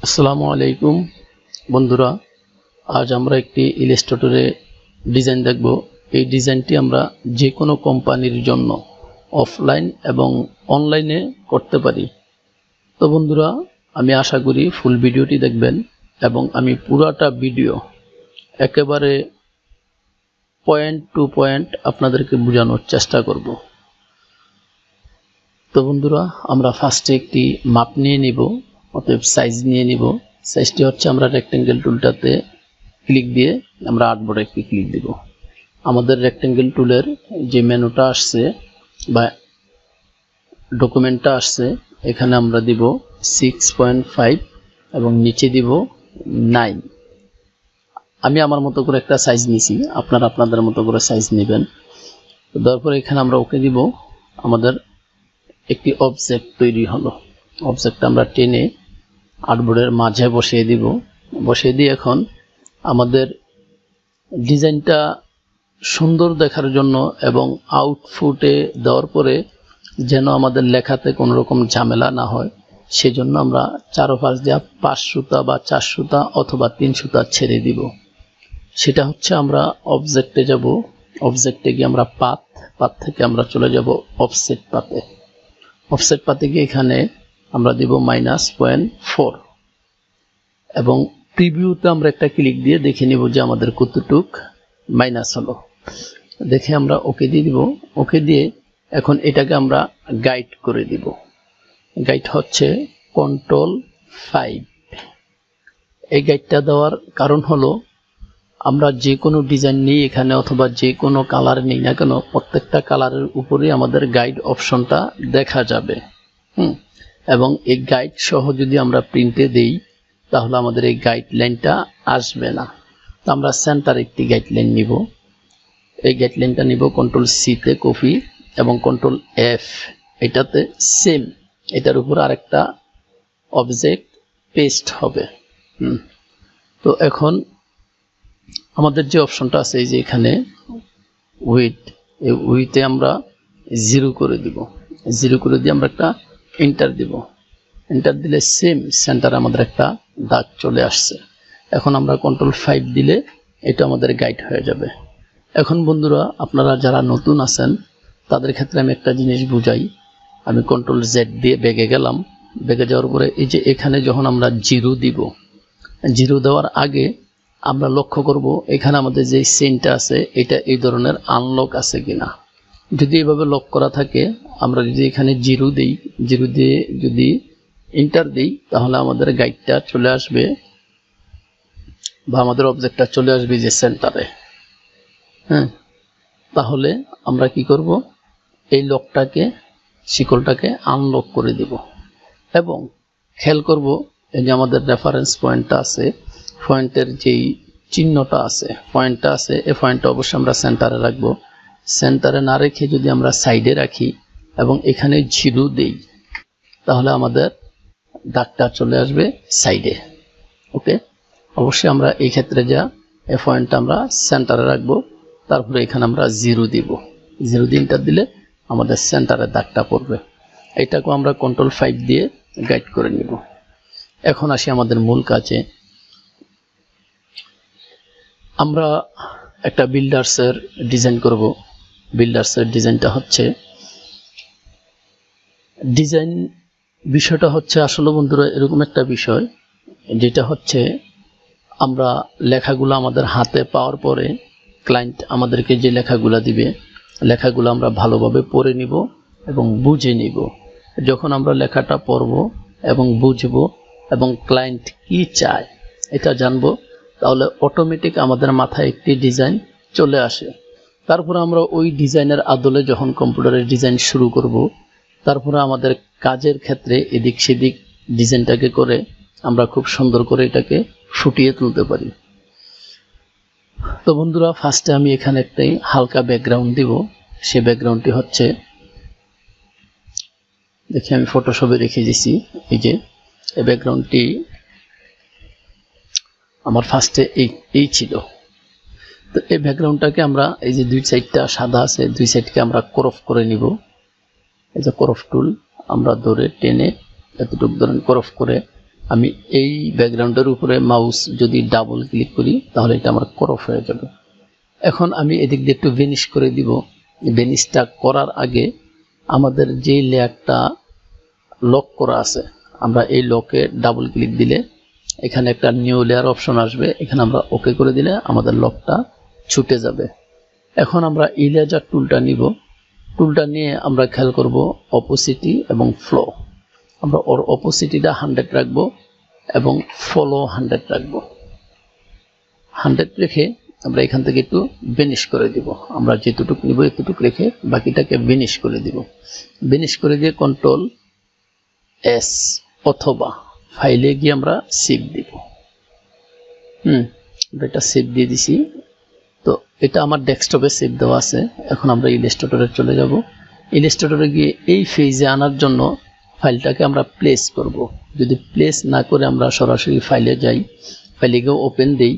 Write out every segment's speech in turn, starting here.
আসসালামু আলাইকুম বন্ধুরা, আজ আমরা একটি ইলাস্ট্রেটরে ডিজাইন দেখব। এই ডিজাইনটি আমরা যে কোনো কোম্পানির জন্য অফলাইন এবং অনলাইনে করতে পারি। তো বন্ধুরা, আমি আশা করি ফুল ভিডিওটি দেখবেন এবং আমি পুরাটা ভিডিও একেবারে পয়েন্ট টু পয়েন্ট আপনাদেরকে বোঝানোর চেষ্টা করব। তো বন্ধুরা, আমরা ফার্স্টে একটি মাপ নিয়ে নিব, অতএব সাইজ নিয়ে নিব। সাইজটি হচ্ছে আমরা রেক্টেঙ্গেল টুলটাতে ক্লিক দিয়ে আমরা আর্টবোর্ডে একটি ক্লিক দিব। আমাদের রেক্টেঙ্গেল টুলের যে মেনুটা আসছে বা ডকুমেন্টটা আসছে, এখানে আমরা দিব 6.5 এবং নিচে দিব 9। আমি আমার মতো করে একটা সাইজ নিছি, আপনারা আপনাদের মতো করে সাইজ নেবেন। তারপরে এখানে আমরা ওকে দিব। আমাদের একটি অবজেক্ট তৈরি হলো। অবজেক্টটা আমরা টেনে আর্টবোর্ডের মাঝে বসিয়ে দিব। বসিয়ে দিয়ে এখন আমাদের ডিজাইনটা সুন্দর দেখার জন্য এবং আউটপুটে দেওয়ার পরে যেন আমাদের লেখাতে কোনো রকম ঝামেলা না হয়, সেজন্য আমরা চারপাশ দিয়ে 5 সুতা বা 4 সুতা অথবা 3 সুতা ছেড়ে দিব। সেটা হচ্ছে আমরা অবজেক্টে যাব। অবজেক্টে গিয়ে আমরা পাত থেকে আমরা চলে যাব অফসেট পাতে। অফসেট পাতে গিয়ে এখানে আমরা দিব -0.4 এবং প্রিভিউতে আমরা একটা ক্লিক দিয়ে দেখে নিব যে আমাদের কতটুক মাইনাস হলো। দেখে আমরা ওকে দিয়ে দিব। ওকে দিয়ে এখন এটাকে আমরা গাইড করে দিব। গাইড হচ্ছে Ctrl+5। এই গাইডটা দেওয়ার কারণ হলো, আমরা যে কোনো ডিজাইন নিই এখানে অথবা যে কোনো কালার নিই না কেন, প্রত্যেকটা কালারের উপরে আমাদের গাইড অপশনটা দেখা যাবে। এবং এই গাইড সহ যদি আমরা প্রিন্টে দেই তাহলে আমাদের এই গাইডলাইনটা আসবে না। তো আমরা সেন্টার একটি গাইডলাইন নিব। এই গাইডলাইনটা নিব Ctrl+C তে কপি এবং Ctrl+F, এটাতে সেম এটার উপর আরেকটা অবজেক্ট পেস্ট হবে। তো এখন আমাদের যে অপশনটা আছে, এই যে এখানে উইথ, এই উইথে আমরা 0 করে দিব। 0 করে দিয়ে আমরা একটা এন্টার দিব। এন্টার দিলে সেম সেন্টারে আমাদের একটা দাগ চলে আসছে। এখন আমরা Ctrl+5 দিলে এটা আমাদের গাইড হয়ে যাবে। এখন বন্ধুরা, আপনারা যারা নতুন আছেন তাদের ক্ষেত্রে আমি একটা জিনিস বুঝাই। আমি Ctrl+Z দিয়ে বেগে গেলাম। বেগে যাওয়ার পরে এই যে এখানে যখন আমরা 0 দিব, 0 দেওয়ার আগে আমরা লক্ষ্য করব এখানে আমাদের যে চেইনটা আছে এটা এই ধরনের আনলক আছে কিনা। যদি এভাবে লক করা থাকে, আমরা যদি এখানে 0 দিই, 0 দিয়ে যদি এন্টার দিই তাহলে আমাদের গাইডটা চলে আসবে বা আমাদের অবজেক্টটা চলে আসবে যে সেন্টারে। তাহলে আমরা কি করব, এই লকটাকে, শিকলটাকে আনলক করে দিব এবং খেয়াল করব এই যে আমাদের রেফারেন্স পয়েন্টটা আছে, পয়েন্টের যেই চিহ্নটা আছে, পয়েন্টটা আছে, এই পয়েন্টটা অবশ্যই আমরা সেন্টারে রাখবো। সেন্টারে না রেখে যদি আমরা সাইডে রাখি এবং এখানে 0 দেই তাহলে আমাদের দাগটা চলে আসবে সাইডে। ওকে, অবশ্যই আমরা এই ক্ষেত্রে যা এই পয়েন্টটা আমরা সেন্টারে রাখবো। তারপরে এখানে আমরা 0 দিব। 0 দিয়ে এন্টার দিলে আমাদের সেন্টারে দাগটা পড়বে। এটাকেও আমরা Ctrl+5 দিয়ে গাইড করে নিব। এখন আসি আমাদের মূল কাজে। আমরা একটা বিল্ডার্সের ডিজাইন করব। বিল্ডার্সের ডিজাইনটা হচ্ছে, ডিজাইন বিষয়টা হচ্ছে আসলে বন্ধুরা এরকম একটা বিষয়, যেটা হচ্ছে আমরা লেখাগুলো আমাদের হাতে পাওয়ার পরে ক্লায়েন্ট আমাদেরকে যে লেখাগুলো দিবে, লেখাগুলো আমরা ভালোভাবে পড়ে নিব এবং বুঝে নিব। যখন আমরা লেখাটা পড়ব এবং বুঝব এবং ক্লায়েন্ট কি চায় এটা জানবো, তাহলে অটোমেটিক আমাদের মাথায় একটি ডিজাইন চলে আসে। তারপর আমরা ওই ডিজাইনের আদলে যখন কম্পিউটারের ডিজাইন শুরু করব, তারপরে আমাদের কাজের ক্ষেত্রে এদিক সেদিক ডিজাইনটাকে করে আমরা খুব সুন্দর করে এটাকে ফুটিয়ে তুলতে পারি। তো বন্ধুরা, ফার্স্টে আমি এখানে একটাই হালকা ব্যাকগ্রাউন্ড দিব। সে ব্যাকগ্রাউন্ডটি হচ্ছে, দেখি আমি ফটোশপে রেখে দিয়েছি। এই যে এই ব্যাকগ্রাউন্ডটি আমার ফার্স্টে এই ছিল। তো এই ব্যাকগ্রাউন্ডটাকে আমরা, এই যে দুই সাইডটা সাদা আছে, দুই সাইডকে আমরা ক্রপ করে নিব। এই যে ক্রপ টুল আমরা ধরে টেনে এতটুকু ধরেন ক্রপ করে আমি এই ব্যাকগ্রাউন্ডের উপরে মাউস যদি ডাবল ক্লিক করি তাহলে এটা আমার ক্রপ হয়ে যাবে। এখন আমি এদিক দিয়ে একটু ভেনিশ করে দিব। ভেনিশটা করার আগে আমাদের যে লেয়ারটা লক করা আছে, আমরা এই লকে ডাবল ক্লিক দিলে এখানে একটা নিউ লেয়ার অপশন আসবে, এখানে আমরা ওকে করে দিলে আমাদের লকটা ছুটে যাবে। এখন আমরা ইরেজার টুলটা নিব। টুলটা নিয়ে আমরা খেয়াল করব অপোসিটি এবং ফ্লো। আমরা ওর অপোসিটিটা 100 রাখবো এবং ফলো 100 রাখবো। 100 রেখে আমরা এখান থেকে একটু ভেনিশ করে দিব। আমরা যেটুকু নিব এতটুকু রেখে বাকিটাকে ভেনিশ করে দিব। ভেনিশ করে দিয়ে কন্ট্রোল এস অথবা ফাইলে গিয়ে আমরা সেভ দিব। এটা সেভ দিয়ে দিছি। তো এটা আমার ডেস্কটপে সেভ দেওয়া আছে। এখন আমরা ইলাস্ট্রেটরে চলে যাব। ইলাস্ট্রেটরে গিয়ে এই ফেজে আনার জন্য ফাইলটাকে আমরা প্লেস করব। যদি প্লেস না করে আমরা সরাসরি ফাইলে যাই, ফাইলে গিয়ে ওপেন দেই,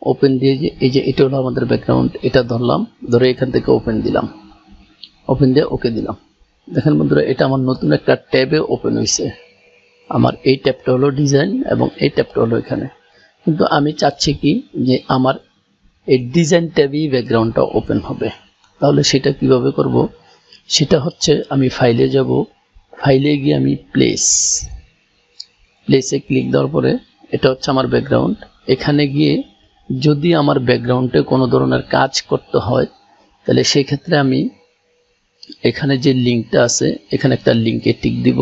ওপেন দিয়ে যে এই যে এটা হলো আমাদের ব্যাকগ্রাউন্ড, এটা ধরলাম, ধরে এখান থেকে ওপেন দিলাম, ওপেন দিয়ে ওকে দিলাম। দেখেন বন্ধুরা, এটা আমার নতুন একটা ট্যাবে ওপেন হয়েছে। আমার এই ট্যাবটা হলো ডিজাইন এবং এই ট্যাবটা হলো এখানে। কিন্তু আমি চাচ্ছি কি যে আমার এই ডিজাইন ট্যাবেই ব্যাকগ্রাউন্ডটা ওপেন হবে। তাহলে সেটা কিভাবে করব? সেটা হচ্ছে আমি ফাইলে যাব, ফাইলে গিয়ে আমি প্লেসে ক্লিক দেওয়ার পরে এটা হচ্ছে আমার ব্যাকগ্রাউন্ড। এখানে গিয়ে যদি আমার ব্যাকগ্রাউন্ডে কোনো ধরনের কাজ করতে হয় তাহলে সেই ক্ষেত্রে আমি এখানে যে লিঙ্কটা আছে এখানে একটা লিঙ্কে টিক দিব,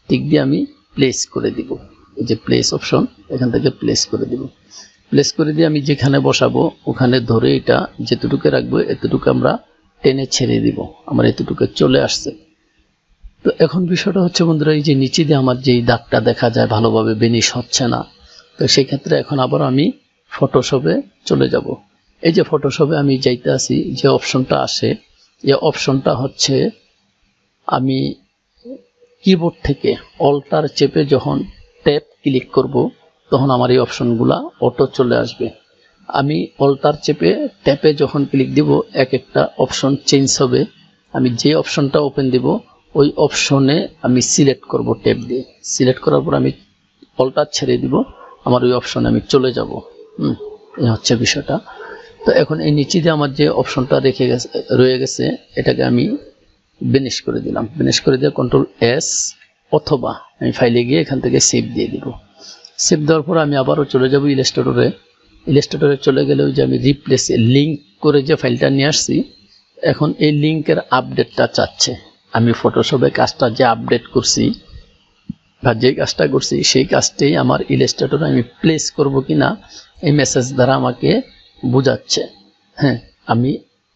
টিক দিয়ে আমি প্লেস করে দিব। এই যে প্লেস অপশন, এখান থেকে প্লেস করে দিব। প্লেস করে দিয়ে আমি যেখানে বসাবো ওখানে ধরে এটা যেতটুকু রাখবো এতটুকু আমরা টেনে ছেড়ে দিব। আমার এতটুকু চলে আসছে। তো এখন বিষয়টা হচ্ছে বন্ধুরা, এই যে নিচে দিয়ে আমার যেই দাগটা দেখা যায় ভালোভাবে বেনিশ হচ্ছে না। তো সেই ক্ষেত্রে এখন আবার আমি ফটোশপে চলে যাব। এই যে ফটোশপে আমি যাইতে আসি, যে অপশনটা আসে এই অপশনটা হচ্ছে আমি কিবোর্ড থেকে অল্টার চেপে যখন ট্যাব ক্লিক করব তখন আমার এই অপশনগুলা অটো চলে আসবে। আমি অল্টার চেপে ট্যাপে যখন ক্লিক দিব এক একটা অপশন চেঞ্জ হবে। আমি যে অপশনটা ওপেন দিব ওই অপশনে আমি সিলেক্ট করব ট্যাব দিয়ে। সিলেক্ট করার পর আমি অল্টার ছেড়ে দিব, আমার ওই অপশনে আমি চলে যাব। এই হচ্ছে বিষয়টা। তো এখন এই নিচে দিয়ে আমার যে অপশনটা রয়ে গেছে এটাকে আমি বেনিশ করে দিলাম। বেনিশ করে দিয়ে কন্ট্রোল এস অথবা আমি ফাইলে গিয়ে এখান থেকে সেভ দিয়ে দিব। সেভ দেওয়ার পর আমি আবারও চলে যাব ইলাস্ট্রেটরে। ইলাস্ট্রেটরে চলে গেলে ওই যে আমি রিপ্লেসে লিঙ্ক করে যে ফাইলটা নিয়ে আসছি, এখন এই লিঙ্কের আপডেটটা চাচ্ছে। আমি ফটোশপে কাজটা যে আপডেট করছি বা যে কাজটা করছি সেই কাজটাই আমার ইলাস্ট্রেটরে আমি প্লেস করব কিনা এই মেসেজ দ্বারা আমাকে বোঝাচ্ছে। হ্যাঁ, আমি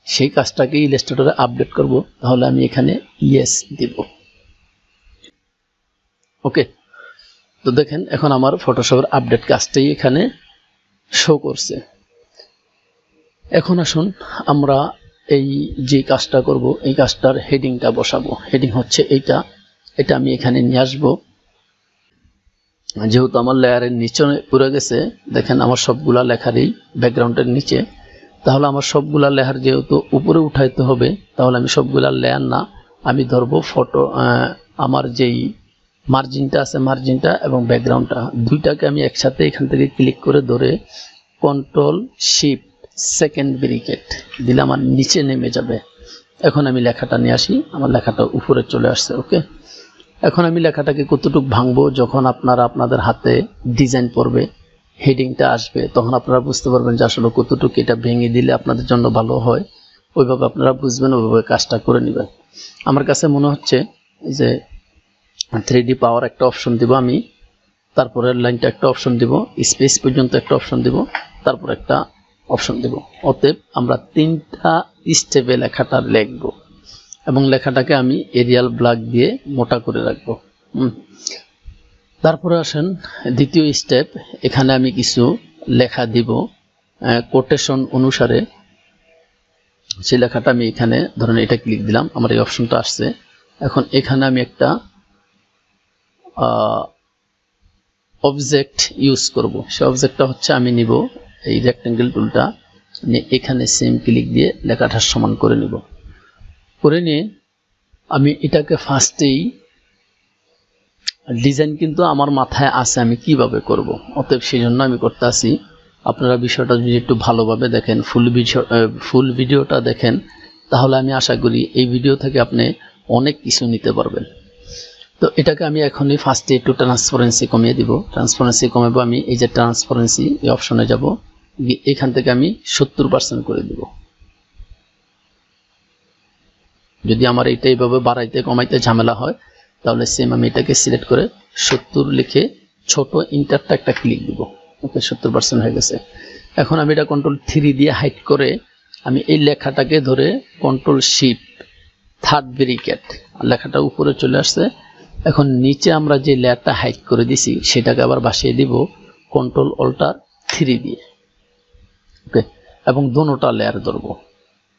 সেই কাজটাকে ইলাস্ট্রেটরে আপডেট করব, তাহলে আমি এখানে ইয়েস দিব। ওকে, তো দেখেন এখন আমার ফটোশপের আপডেট কাজটাই এখানে শো করছে। এখন আসুন আমরা এই যে কাজটা করব এই কাজটার হেডিংটা বসাবো। হেডিং হচ্ছে এইটা, এটা আমি এখানে নিয়ে আসবো। যেহেতু আমার লেয়ারের নিচে পুরো গেছে, দেখেন আমার সবগুলা লেখারই ব্যাকগ্রাউন্ডের নিচে, তাহলে আমার সবগুলা লেয়ার যেহেতু উপরে উঠাইতে হবে, তাহলে আমি সবগুলা লেয়ার না, আমি ধরবো ফটো আমার যেই মার্জিনটা আছে মার্জিনটা এবং ব্যাকগ্রাউন্ডটা দুইটাকে আমি একসাথে এখান থেকে ক্লিক করে ধরে কন্ট্রোল শিফট সেকেন্ড ব্রেকেট দিলে আমার নিচে নেমে যাবে। এখন আমি লেখাটা নিয়ে আসি, আমার লেখাটা উপরে চলে আসছে। ওকে, এখন আমি লেখাটাকে কতটুকু ভাঙবো, যখন আপনারা আপনাদের হাতে ডিজাইন পড়বে হেডিংটা আসবে তখন আপনারা বুঝতে পারবেন যে আসলে কতটুকু এটা ভেঙে দিলে আপনাদের জন্য ভালো হয়। ওইভাবে আপনারা বুঝবেন, ওইভাবে কাজটা করে নেবেন। আমার কাছে মনে হচ্ছে যে 3D পাওয়ার একটা অপশন দিব আমি, তারপরে লাইনটা একটা অপশন দিব, স্পেস পর্যন্ত একটা অপশন দিব, তারপর একটা অপশন দিব। অতএব আমরা 3টা স্টেপে লেখাটা লিখব এবং লেখাটাকে আমি এরিয়াল ব্লক দিয়ে মোটা করে রাখবো। তারপরে আসেন দ্বিতীয় স্টেপ, এখানে আমি কিছু লেখা দিব কোটেশন অনুসারে। সেই লেখাটা আমি এখানে ধরেন এটা ক্লিক দিলাম, আমার এই অপশনটা আসছে। এখন এখানে আমি একটা অবজেক্ট ইউজ করব। সেই অবজেক্টটা হচ্ছে আমি নিব এই রেক্টেঙ্গেল টুলটা নিয়ে এখানে সেম ক্লিক দিয়ে লেখাটা সমান করে নিব। করে নিয়ে আমি এটাকে ফার্স্টেই ডিজাইন কিন্তু আমার মাথায় আছে আমি কিভাবে করব, অতএব সেই জন্য আমি করতে আসি। আপনারা বিষয়টা যদি একটু ভালোভাবে দেখেন, ফুল ভিডিওটা দেখেন, তাহলে আমি আশা করি এই ভিডিও থেকে আপনি অনেক কিছু নিতে পারবেন। তো এটাকে আমি এখনই ফার্স্টে একটু ট্রান্সপারেন্সি কমিয়ে দিব। ট্রান্সপারেন্সি কমাবো আমি, এই যে ট্রান্সপারেন্সি এই অপশনে যাব, এখান থেকে আমি 70% করে দিব। যদি আমার এটা এইভাবে বাড়াইতে কমাইতে ঝামেলা হয়, তাহলে সেম আমি এটাকে সিলেক্ট করে 70 লিখে ছোট ইন্টারটা একটা ক্লিক দিব। ওকে, 70% হয়ে গেছে। এখন আমি এটা কন্ট্রোল 3 দিয়ে হাইড করে আমি এই লেখাটাকে ধরে কন্ট্রোল শিফট থার্ড ব্র্যাকেট, লেখাটা উপরে চলে আসছে। এখন নিচে আমরা যে লেয়ারটা হাইড করে দিছি সেটাকে আবার বসিয়ে দিব কন্ট্রোল-Alt-3 দিয়ে। ওকে, এবং দোনোটা লেয়ার ধরবো।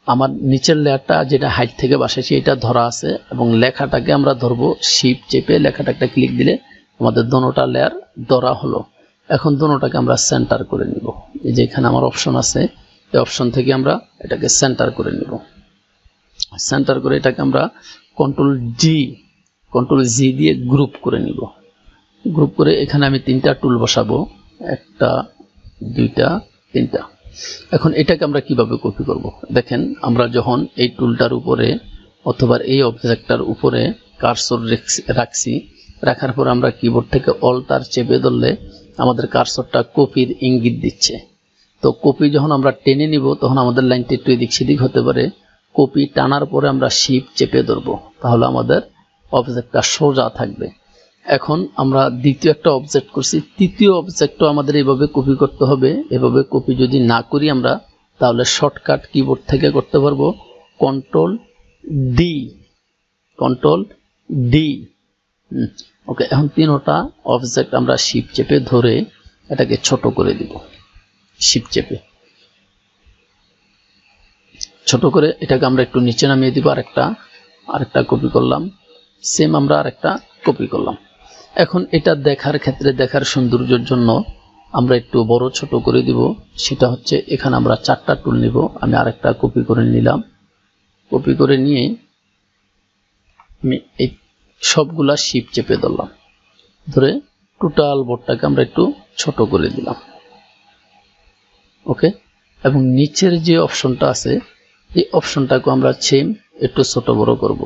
আমার নিচের লেয়ারটা যেটা হাইট থেকে বসাইছি এটা ধরা আছে, এবং লেখাটাকে আমরা ধরবো শিফট চেপে লেখাটা একটা ক্লিক দিলে আমাদের দোনোটা লেয়ার ধরা হলো। এখন দোনোটাকে আমরা সেন্টার করে নিব। এই যে এখানে আমার অপশন আছে, এই অপশন থেকে আমরা এটাকে সেন্টার করে নিব। সেন্টার করে এটাকে আমরা কন্ট্রোল-G দিয়ে গ্রুপ করে নিব। গ্রুপ করে এখানে আমি 3টা টুল বসাবো, 1টা 2টা 3টা। এখন এটাকে আমরা কিভাবে কপি করব, দেখেন আমরা যখন এই টুলটার উপরে অথবা এই অবজেক্টটার উপরে কার্সর রাখছি, রাখার পর আমরা কিবোর্ড থেকে অল্ট আর চেপে ধরলে আমাদের কার্সরটা কপির ইঙ্গিত দিচ্ছে। তো কপি যখন আমরা টেনে নিব তখন আমাদের লাইনটা একটু এদিক সেদিক হতে পারে। কপি টানার পরে আমরা শিফট চেপে ধরবো, তাহলে আমাদের অবজেক্টটা সোজা থাকবে। এখন আমরা দ্বিতীয় একটা অবজেক্ট করছি, তৃতীয় অবজেক্টও আমাদের এইভাবে কপি করতে হবে। এভাবে কপি যদি না করি আমরা, তাহলে শর্টকাট কিবোর্ড থেকে করতে পারবো কন্ট্রোল-D। ওকে, এখন 3টা অবজেক্ট আমরা শিফট চেপে ধরে এটাকে ছোট করে দিব। শিফট চেপে ছোট করে এটাকে আমরা একটু নিচে নামিয়ে দিব। আরেকটা কপি করলাম, সেম আমরা আরেকটা কপি করলাম। এখন এটা দেখার ক্ষেত্রে, দেখার সৌন্দর্যের জন্য আমরা একটু বড় ছোট করে দিব। সেটা হচ্ছে এখানে আমরা 4টা টুল নিব। আমি আরেকটা কপি করে নিলাম। কপি করে নিয়ে আমি এই সবগুলা শিফট চেপে ধরলাম, ধরে টোটাল বোর্ডটাকে আমরা একটু ছোট করে দিলাম। ওকে, এবং নিচের যে অপশনটা আছে এই অপশনটাকে আমরা সেম একটু ছোট বড় করব।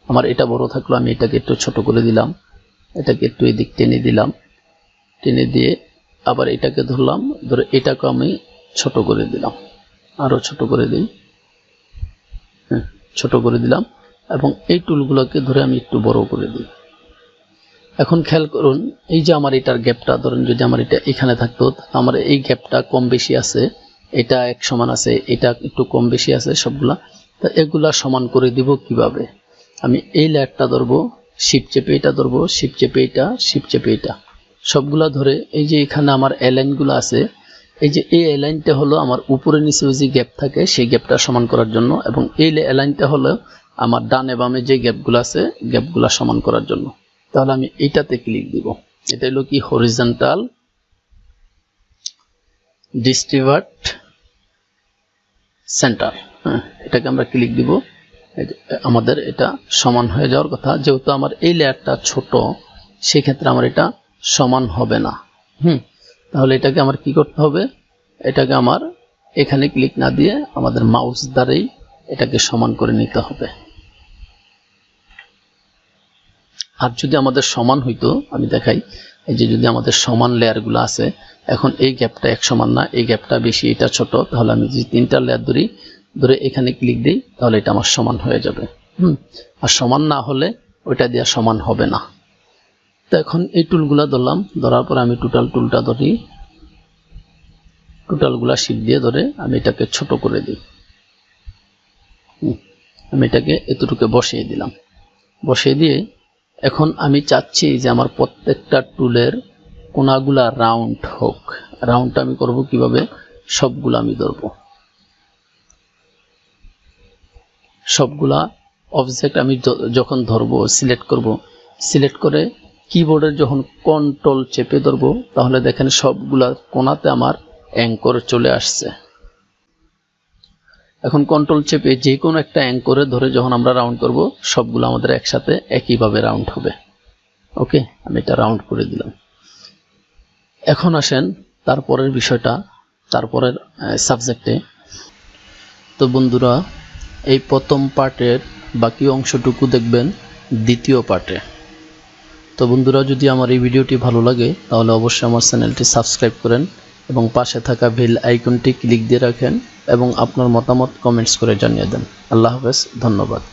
আমার এটা বড় থাকলো, আমি এটাকে একটু ছোট করে দিলাম। এটাকে একটু এদিক টেনে দিলাম, টেনে দিয়ে আবার এটাকে ধরলাম, ধরে এটাকে আমি ছোট করে দিলাম, আরো ছোট করে দিই। ছোট করে দিলাম, এবং এই টুলগুলোকে ধরে আমি একটু বড় করে দিই। এখন খেয়াল করুন, এই যে আমার এটার গ্যাপটা, ধরুন যদি আমার এটা এখানে থাকতো, আমার এই গ্যাপটা কম বেশি আছে, এটা এক সমান আছে, এটা একটু কম বেশি আছে সবগুলা। তো এগুলা সমান করে দিব কিভাবে, আমি এই লেয়ারটা ধরবো, শিফট চেপে এটা ধরবো, শিফট চেপে এটা, শিফট চেপে এটা, সবগুলা ধরে এই যে এখানে আমার এলাইনগুলো আছে, এই যে এই এলাইনটা হলো আমার উপরে নিচে যে গ্যাপ থাকে সেই গ্যাপটা সমান করার জন্য, এবং এই এলাইনটা হলো আমার ডানে বামে যে গ্যাপগুলো আছে গ্যাপগুলা সমান করার জন্য। তাহলে আমি এইটাতে ক্লিক দিব। এটা হলো কি হরিজন্টাল ডিস্ট্রিবিউট সেন্টার। এটাকে আমরা ক্লিক দিব। আমাদের এটা সমান হয়ে যাওয়ার কথা, যেহেতু আমার এই লেয়ারটা ছোট সেক্ষেত্রে আমার এটা সমান হবে না। তাহলে এটাকে আমার কি করতে হবে, এটাকে আমার এখানে ক্লিক না দিয়ে আমাদের মাউস দ্বারাই এটাকে সমান করে নিতে হবে। আর যদি আমাদের সমান হইতো, আমি দেখাই, এই যে যদি আমাদের সমান লেয়ারগুলো আছে, এখন এই গ্যাপটা এক সমান না, এই গ্যাপটা বেশি, এটা ছোট, তাহলে আমি যদি 3টা লেয়ার ধরে এখানে ক্লিক দিই তাহলে এটা আমার সমান হয়ে যাবে। আর সমান না হলে ওইটা দিয়ে সমান হবে না। তো এখন এই টুলগুলা ধরলাম, ধরার পর আমি টোটাল টুলটা ধরি, টোটালগুলা শিফট দিয়ে ধরে আমি এটাকে ছোট করে দিই। আমি এটাকে এতটুকু বসিয়ে দিলাম। বসিয়ে দিয়ে এখন আমি চাচ্ছি যে আমার প্রত্যেকটা টুলের কোনাগুলা রাউন্ড হোক। রাউন্ডটা আমি করব কিভাবে, সবগুলা আমি ধরবো, সবগুলা অবজেক্ট আমি যখন ধরবো সিলেক্ট করব, সিলেক্ট করে কিবোর্ডের যখন কন্ট্রোল চেপে ধরবো তাহলে দেখেন সবগুলা কোনাতে আমার অ্যাঙ্কর চলে আসছে। এখন কন্ট্রোল চেপে যে কোনো একটা অ্যাঙ্করে ধরে যখন আমরা রাউন্ড করব সবগুলো আমাদের একসাথে একইভাবে রাউন্ড হবে। ওকে, আমি এটা রাউন্ড করে দিলাম। এখন আসেন তারপরের বিষয়টা, তারপরের সাবজেক্টে। তো বন্ধুরা, এই প্রথম পার্টের বাকি অংশটুকু দেখবেন দ্বিতীয় পার্টে। তো বন্ধুরা, যদি আমার এই ভিডিওটি ভালো লাগে তাহলে অবশ্যই আমার চ্যানেলটি সাবস্ক্রাইব করেন এবং পাশে থাকা বেল আইকনটি ক্লিক দিয়ে রাখেন এবং আপনার মতামত কমেন্টস করে জানিয়ে দেন। আল্লাহ হাফেজ, ধন্যবাদ।